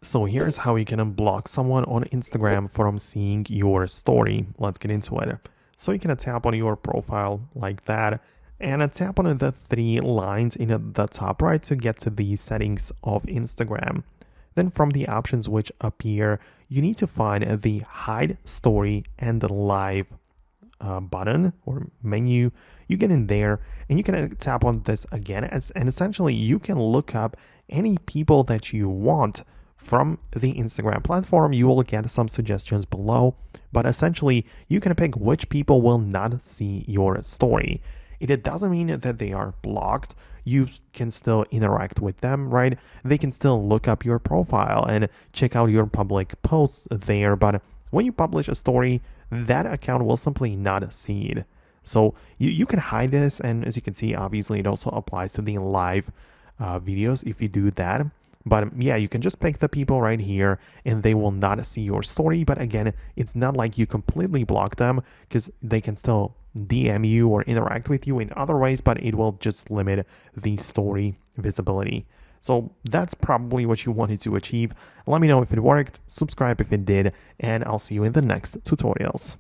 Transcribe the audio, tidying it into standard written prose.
So here's how you can unblock someone on Instagram from seeing your story. Let's get into it. So you can tap on your profile like that and tap on the three lines in the top right to get to the settings of Instagram. Then from the options which appear, you need to find the hide story and the live button or menu. You get in there and you can tap on this again and essentially you can look up any people that you want from the Instagram platform. You will get some suggestions below, but essentially you can pick which people will not see your story. It doesn't mean that they are blocked. You can still interact with them, right? They can still look up your profile and check out your public posts there, but when you publish a story, that account will simply not see it. So you can hide this, and as you can see, obviously it also applies to the live videos if you do that. But yeah, you can just pick the people right here and they will not see your story. But again, it's not like you completely block them because they can still DM you or interact with you in other ways, but it will just limit the story visibility. So that's probably what you wanted to achieve. Let me know if it worked, subscribe if it did, and I'll see you in the next tutorials.